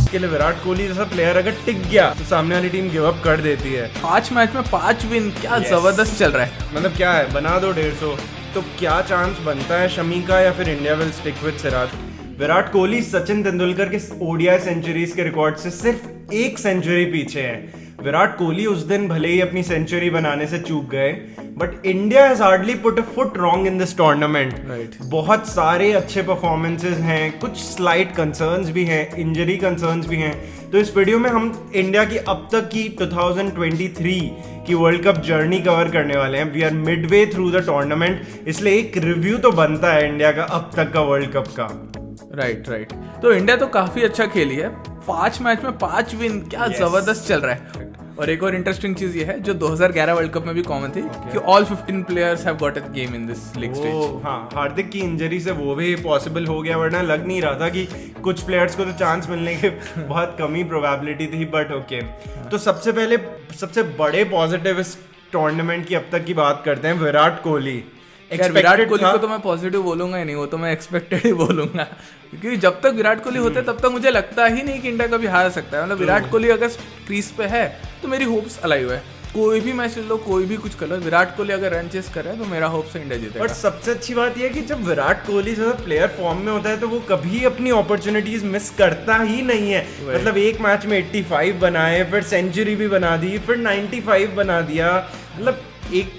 जिसके लिए विराट कोहली जैसा प्लेयर अगर टिक गया तो सामने वाली टीम गिव अप कर देती है। 5 मैच में 5 विन, क्या जबरदस्त चल रहा है। मतलब क्या है, बना दो 150, तो क्या चांस बनता है शमी का, या फिर India will stick with Siraj. Virat Kohli Sachin Tendulkar के ओडीआई सेंचुरीज के रिकॉर्ड से सिर्फ 1 सेंचुरी पीछे है। विराट कोहली उस दिन भले ही अपनी सेंचुरी बनाने से चूक गए, but India has hardly put a foot wrong in this tournament. बहुत सारे अच्छे परफॉर्मेंसेस हैं, कुछ स्लाइट कंसर्न्स भी हैं, इंजरी कंसर्न्स भी हैं। तो इस वीडियो में हम इंडिया की अब तक की 2023 की वर्ल्ड कप जर्नी कवर करने वाले हैं। We are midway through the tournament, इसलिए एक रिव्यू तो बनता है इंडिया का अब तक का वर्ल्ड कप का। राइट। तो इंडिया तो काफी अच्छा खेली है, 5 मैच में 5 विन, क्या जबरदस्त चल रहा है। और एक और इंटरेस्टिंग चीज ये है जो 2011 वर्ल्ड कप में भी कॉमन थी कि all 15 players have got a game in this league stage. हाँ, हार्दिक की इंजरी से वो भी पॉसिबल हो गया, वरना लग नहीं रहा था कि कुछ प्लेयर्स को तो चांस मिलने की बहुत कम ही प्रोबेबिलिटी थी, बट ओके। तो सबसे पहले सबसे बड़े पॉजिटिव इस टूर्नामेंट की अब तक की बात करते हैं, विराट कोहली। विराट कोहली को तो मैं पॉजिटिव बोलूंगा ही नहीं, वो तो मैं एक्सपेक्टेड ही बोलूंगा, क्योंकि जब तक विराट कोहली होते तब तक मुझे लगता ही नहीं कि इंडिया कभी हार सकता है। मतलब विराट कोहली अगर क्रीज पे है तो मेरी होप्स अलाइव है। कोई भी मैच लो, कोई भी कुछ कर लो, विराट कोहली अगर रन चेस करे तो मेरा होप से इंडिया जीतेगा। बट सबसे अच्छी बात यह है कि जब विराट कोहली जैसा प्लेयर फॉर्म में होता है तो वो कभी अपनी अपॉर्चुनिटीज मिस करता ही नहीं है। मतलब एक मैच में 85 बनाए, फिर सेंचुरी भी बना दी, फिर 95 बना दिया। मतलब एक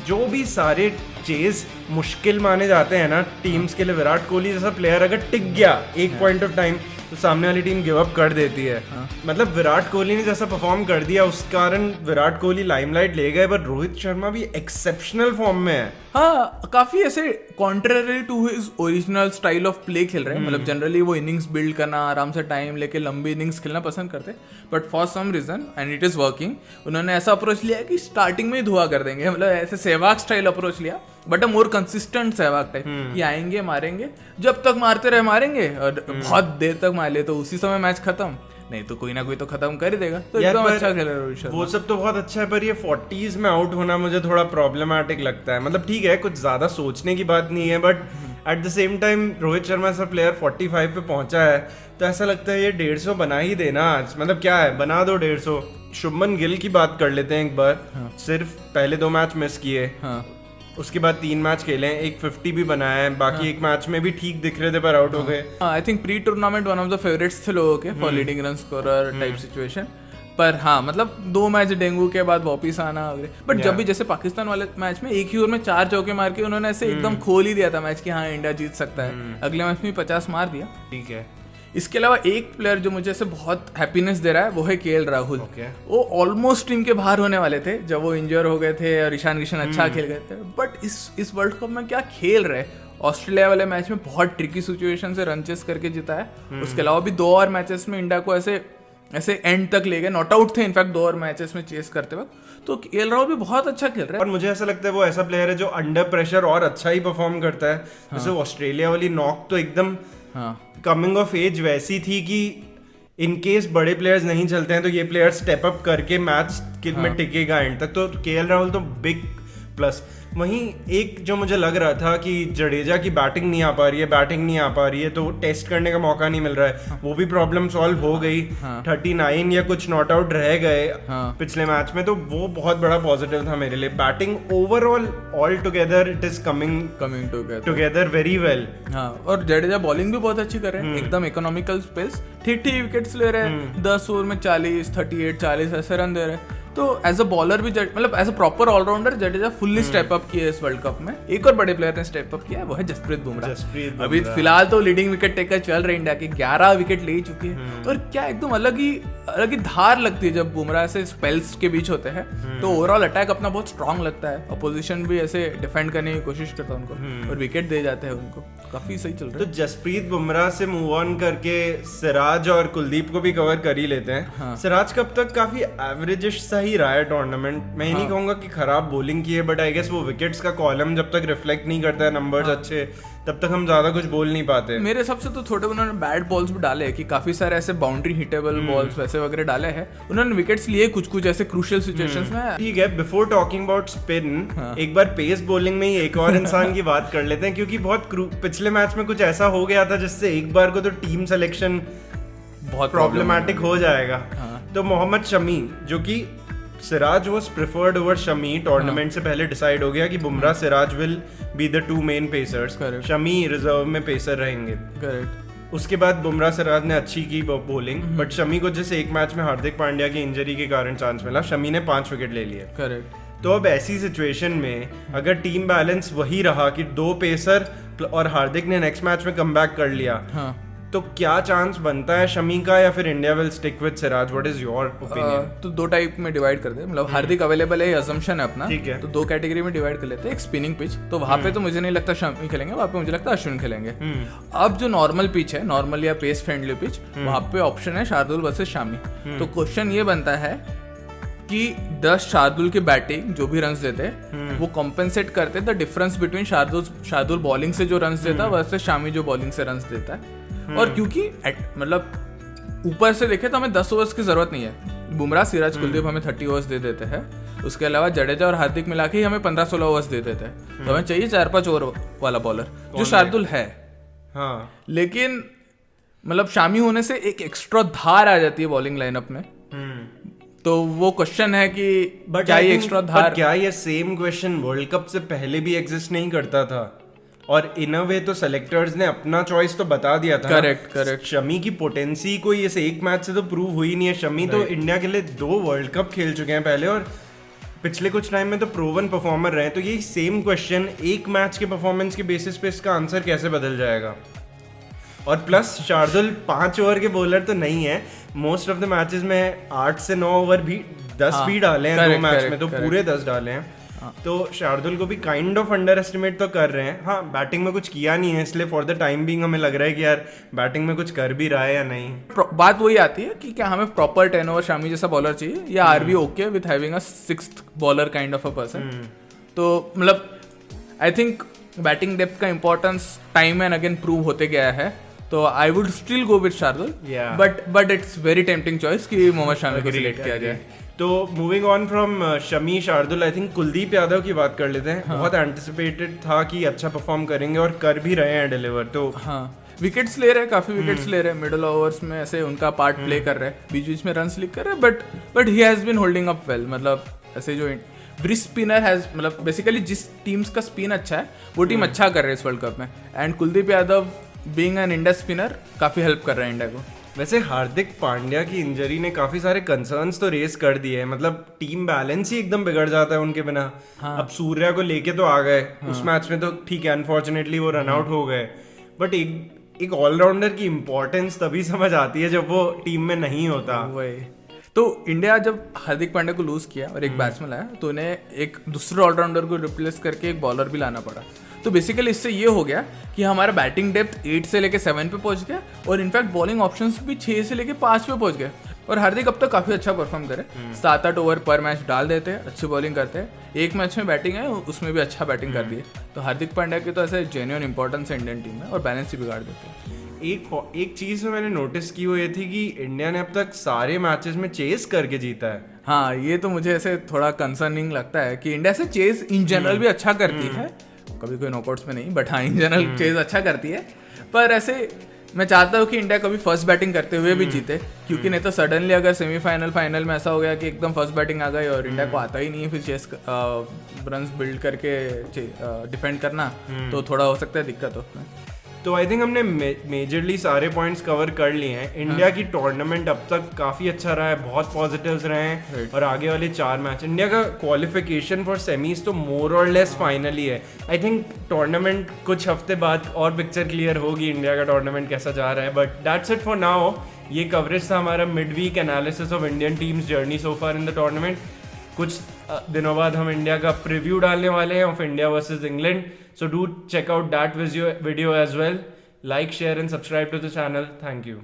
जो भी सारे चेज मुश्किल माने जाते हैं ना टीम्स के लिए, विराट कोहली जैसा प्लेयर अगर टिक गया एक पॉइंट ऑफ टाइम तो सामने वाली टीम गिव अप कर देती है। मतलब विराट कोहली ने जैसा परफॉर्म कर दिया उस कारण विराट कोहली लाइमलाइट ले गए, पर रोहित शर्मा भी एक्सेप्शनल फॉर्म में है। हाँ, काफी ऐसे contrary to his original style of play खेल रहे हैं। मतलब जनरली वो इनिंग्स बिल्ड करना, आराम से टाइम लेके लंबी इनिंग्स खेलना पसंद करते हैं, but for some reason and it is working, उन्होंने ऐसा अप्रोच लिया कि स्टार्टिंग में ही धुआ कर देंगे। मतलब ऐसे सहवाग स्टाइल अप्रोच लिया, but a more consistent Sehwag type कि आएंगे मारेंगे, जब तक मारते रहे मारेंगे, और बहुत देर तक मार ले तो उसी समय मैच खत्म, नहीं तो कोई ना कोई तो खत्म कर ही देगा। तो एकदम अच्छा खेल रहा है रोहित शर्मा। वो सब तो बहुत अच्छा है, पर ये 40s में आउट होना मुझे थोड़ा प्रॉब्लमेटिक लगता है। मतलब ठीक है, कुछ ज्यादा सोचने की बात नहीं है, but at the same time Rohit Sharma ऐसा प्लेयर 45 पे पहुंचा है तो ऐसा लगता है ये 150 बना ही देना आज। मतलब क्या है, बना दो 150। शुभमन गिल की बात कर लेते हैं एक बार। सिर्फ पहले 2 मैच मिस किए, उसके बाद 3 मैच खेले, एक 50 भी बनाया है, बाकी एक मैच में भी ठीक दिख रहे थे पर आउट हो गए। I think pre tournament one of the favourites थे लोगों के for leading run scorer type situation. पर हाँ, मतलब 2 मैच डेंगू के बाद वापिस आना वगैरह। बट जब भी जैसे पाकिस्तान वाले मैच में एक ही ओवर में 4 चौके मार के उन्होंने ऐसे एकदम खोल ही दिया था मैच कि हाँ इंडिया जीत सकता है। अगले मैच में 50 मार दिया, ठीक है। इसके अलावा एक प्लेयर जो मुझे ऐसे बहुत हैप्पीनेस दे रहा है वो है केएल राहुल। वो ऑलमोस्ट टीम के बाहर होने वाले थे जब वो इंजर हो गए थे और ईशान किशन अच्छा खेल गए थे, बट इस वर्ल्ड कप में क्या खेल रहे। ऑस्ट्रेलिया वाले मैच में बहुत ट्रिकी सिचुएशन से रन चेस करके जीता है। उसके अलावा भी 2 और मैचेस में इंडिया को ऐसे एंड तक ले गए, नॉट आउट थे इनफैक्ट 2 और मैचेस में चेस करते वक्त। तो केएल राहुल भी बहुत अच्छा खेल रहा है। और मुझे ऐसा लगता है वो ऐसा प्लेयर है जो अंडर प्रेशर और अच्छा ही परफॉर्म करता है। जैसे ऑस्ट्रेलिया वाली नॉक तो एकदम कमिंग ऑफ एज वैसी थी कि इन केस बड़े प्लेयर्स नहीं चलते हैं तो ये प्लेयर स्टेप अप करके मैच में टिकेगा एंड तक। तो केएल राहुल तो बिग प्लस। वहीं एक जो मुझे लग रहा था कि जडेजा की बैटिंग नहीं आ पा रही है तो टेस्ट करने का मौका नहीं मिल रहा है, वो भी प्रॉब्लम सॉल्व हो गई। 39 या कुछ नॉट आउट रह गए पिछले मैच में, तो वो बहुत बड़ा पॉजिटिव था मेरे लिए। Batting overall all together it is coming together very well. और जडेजा बॉलिंग भी बहुत अच्छी कर रहे हैं, एकदम इकोनॉमिकल स्पेस, ठीक विकेट्स ले रहे हैं। 10 ओवर में 40, 38, 40 ऐसे रन दे रहे हैं। तो एज अ बॉलर भी मतलब as a proper all rounder Jadeja fully step up किया इस वर्ल्ड कप में। एक और बड़े प्लेयर ने स्टेप अप किया है, वो है जसप्रीत बुमराह। अभी फिलहाल तो लीडिंग विकेट टेकर चल रहे इंडिया के, 11 विकेट ले चुके हैं। और क्या एकदम अलग ही धार लगती है जब बुमराह से स्पेल्स के बीच होते हैं। तो ओवरऑल अटैक अपना बहुत स्ट्रांग लगता है, अपोजिशन भी ऐसे डिफेंड करने की कोशिश करता है उनको और विकेट दे जाते हैं उनको, काफी सही चल रहा है। तो जसप्रीत बुमराह से मूव ऑन करके सिराज और कुलदीप को भी कवर कर ही लेते हैं। सिराज कब तक काफी एवरेजिश सा ही रहा है टूर्नामेंट। मैं नहीं कहूंगा कि खराब बॉलिंग की है, बट आई गेस वो विकेट्स का कॉलम जब तक रिफ्लेक्ट नहीं करता है नंबर्स अच्छे, तब तक हम ज्यादा कुछ बोल नहीं पाते। मेरे हिसाब से तो थोड़े उन्होंने बैड बॉल्स भी डाले कि काफी सारे ऐसे बाउंड्री हिटेबल बॉल्स वैसे वगैरह डाले हैं। उन्होंने विकेट्स लिए कुछ ऐसे क्रूशियल सिचुएशंस में। ठीक है, बिफोर टॉकिंग अबाउट स्पिन, एक बार पेस बॉलिंग में ही एक और इंसान की बात कर लेते हैं, क्योंकि बहुत पिछले मैच में कुछ ऐसा हो गया था जिससे एक बार को तो टीम सिलेक्शन बहुत प्रॉब्लमेटिक हो जाएगा। हाँ। तो मोहम्मद शमी, जो कि Siraj was preferred over Shami, tournament से पहले डिसाइड हो गया कि Bumrah Siraj will be the two main pacers, Shami reserve में पेसर रहेंगे। करेक्ट। उसके बाद बुमराह सिराज ने अच्छी की बॉलिंग, बट शमी को जैसे एक मैच में हार्दिक पांड्या की इंजरी के कारण चांस मिला, शमी ने 5 विकेट ले लिए। करेक्ट। तो अब ऐसी सिचुएशन में अगर टीम बैलेंस वही रहा कि 2 पेसर और हार्दिक ने नेक्स्ट मैच में कमबैक कर लिया, हाँ। तो क्या चांस बनता है शमी का, या फिर India will stick with Siraj? What is your opinion? तो 2 टाइप में डिवाइड कर दे, मतलब हार्दिक अवेलेबल है, अजम्पशन है अपना, ठीक है। तो 2 कैटेगरी में डिवाइड कर लेते हैं। एक स्पिनिंग पिच, तो वहां पे तो मुझे नहीं लगता शमी खेलेंगे, वहां पे मुझे लगता है अश्विन खेलेंगे। अब जो नॉर्मल पिच है, नॉर्मल या पेस फ्रेंडली पिच, वहां पे ऑप्शन है शार्दुल वर्सेस शामी। तो क्वेश्चन ये बनता है कि 10 शार्दुल की बैटिंग जो भी रन्स देते वो कॉम्पेंसेट करते the difference between Shardul bowling से जो रन्स देता वर्सेस शामी जो बॉलिंग से रन्स देता है। और क्योंकि मतलब ऊपर से देखे तो हमें 10 ओवर्स की जरूरत नहीं है, बुमराह सिराज कुलदीप हमें 30 ओवर्स दे देते हैं, उसके अलावा जडेजा और हार्दिक मिला के ही हमें 15-16 ओवर्स दे देते हैं। तो हमें चाहिए 4-5 ओवर वाला बॉलर जो शार्दुल है। हाँ, लेकिन मतलब शामी होने से एक एक्स्ट्रा धार आ जाती है बॉलिंग लाइनअप में। तो वो क्वेश्चन है कि क्या ये एक्स्ट्रा धार, क्या ये सेम क्वेश्चन वर्ल्ड कप से पहले भी एग्जिस्ट नहीं करता था? और इन अ वे तो सेलेक्टर्स ने अपना चॉइस तो बता दिया था। करेक्ट। शमी की पोटेंसी कोई ऐसे एक मैच से तो प्रूव हुई नहीं है। शमी तो इंडिया के लिए 2 वर्ल्ड कप खेल चुके हैं पहले, और पिछले कुछ टाइम में तो प्रूवन परफॉर्मर रहे। तो यही सेम क्वेश्चन एक मैच के परफॉर्मेंस के बेसिस पे इसका आंसर कैसे बदल जाएगा? और प्लस शार्दुल 5 ओवर के बॉलर तो नहीं है, मोस्ट ऑफ द मैचेस में 8 से 9 ओवर भी 10 भी डाले हैं 2 मैच में, तो पूरे 10 डाले हैं। तो शार्दुल को भी काइंड ऑफ अंडर एस्टिमेट तो कर रहे हैं। हाँ, बैटिंग में कुछ किया नहीं है, इसलिए फॉर द टाइम बीइंग हमें लग रहा है कि यार बैटिंग में कुछ कर भी रहा है या नहीं। बात वही आती है कि क्या हमें प्रॉपर 10 ओवर शामी जैसा बॉलर चाहिए, या are we okay with having a 6th bowler kind of a person. तो मतलब आई थिंक बैटिंग डेप्थ का importance time and again prove होते गया है। तो I would still go with Shardul, but it's very tempting choice कि मोहम्मद शामी को select किया जाए। तो moving on from Shami Shardul, I think Kuldeep Yadav की बात कर लेते हैं। बहुत एंटिसिपेटेड था कि अच्छा परफॉर्म करेंगे, और कर भी रहे हैं डिलीवर। तो हाँ, विकेट्स ले रहे हैं, काफी विकेट्स ले रहे हैं, मिडिल ओवर्स में ऐसे उनका पार्ट प्ले कर रहे हैं, बीच बीच में रन्स लीक कर रहे हैं, but he has been holding up well. मतलब ऐसे जो ब्रिज स्पिनर हैज, मतलब बेसिकली जिस टीम्स का स्पिन अच्छा है वो टीम अच्छा कर रहे हैं इस वर्ल्ड कप में, and Kuldeep Yadav being an India spinner काफी हेल्प कर रहे हैं इंडिया को। वैसे हार्दिक पांड्या की इंजरी ने काफी सारे कंसर्न्स तो रेस कर दिए हैं, मतलब टीम बैलेंस ही एकदम बिगड़ जाता है उनके बिना। हाँ। अब सूर्या को लेके तो आ गए, हाँ। उस मैच में तो ठीक है, अनफॉर्चुनेटली वो रन आउट हो गए, बट एक ऑलराउंडर की इंपॉर्टेंस तभी समझ आती है जब वो टीम में नहीं होता। वही तो इंडिया जब हार्दिक पांड्या को लूज किया और एक बैट्समैन लाया, तो उन्हें एक दूसरे ऑलराउंडर को रिप्लेस करके एक बॉलर भी लाना पड़ा। तो बेसिकली इससे ये हो गया कि हमारा बैटिंग डेप्थ 8 से लेके 7 पे पहुंच गया, और इनफैक्ट बॉलिंग ऑप्शंस भी 6 से लेके 5 पे पहुंच गए। और हार्दिक अब तक काफी अच्छा परफॉर्म करे, 7-8 ओवर पर मैच डाल देते हैं, अच्छी बॉलिंग करते हैं। एक मैच में बैटिंग है, उसमें भी अच्छा बैटिंग कर दी है। तो हार्दिक पांड्या की तो ऐसे जेन्युइन इंपॉर्टेंस है इंडियन टीम में, और बैलेंस ही बिगाड़ देते हैं। एक चीज जो मैंने नोटिस की वो ये थी कि इंडिया ने अब तक सारे मैचेस में चेस करके जीता है। हाँ, ये तो मुझे ऐसे थोड़ा कंसर्निंग लगता है कि इंडिया से चेस इन जनरल भी अच्छा करती है, कभी कोई नॉकआउट्स में नहीं, बट हाँ इन जनरल चेज अच्छा करती है। पर ऐसे मैं चाहता हूँ कि इंडिया कभी फर्स्ट बैटिंग करते हुए भी जीते, क्योंकि नहीं तो सडनली अगर सेमीफाइनल फाइनल में ऐसा हो गया कि एकदम फर्स्ट बैटिंग आ गई और इंडिया को आता ही नहीं है फिर चेस रन्स बिल्ड करके डिफेंड करना, तो थोड़ा हो सकता है दिक्कत हो। तो आई थिंक हमने मेजरली सारे पॉइंट्स कवर कर लिए हैं। इंडिया की टूर्नामेंट अब तक काफ़ी अच्छा रहा है, बहुत पॉजिटिव्स रहे हैं, और आगे वाले 4 मैच इंडिया का क्वालिफिकेशन फॉर सेमीज तो मोर और लेस फाइनली है। आई थिंक टूर्नामेंट कुछ हफ्ते बाद और पिक्चर क्लियर होगी इंडिया का टूर्नामेंट कैसा जा रहा है, but that's it for now. ये कवरेज था हमारा mid week analysis of Indian team's journey so far in the tournament. कुछ दिनों बाद हम इंडिया का प्रीव्यू डालने वाले हैं of India versus England, so do check out that video as well. Like, share and subscribe to the channel. Thank you.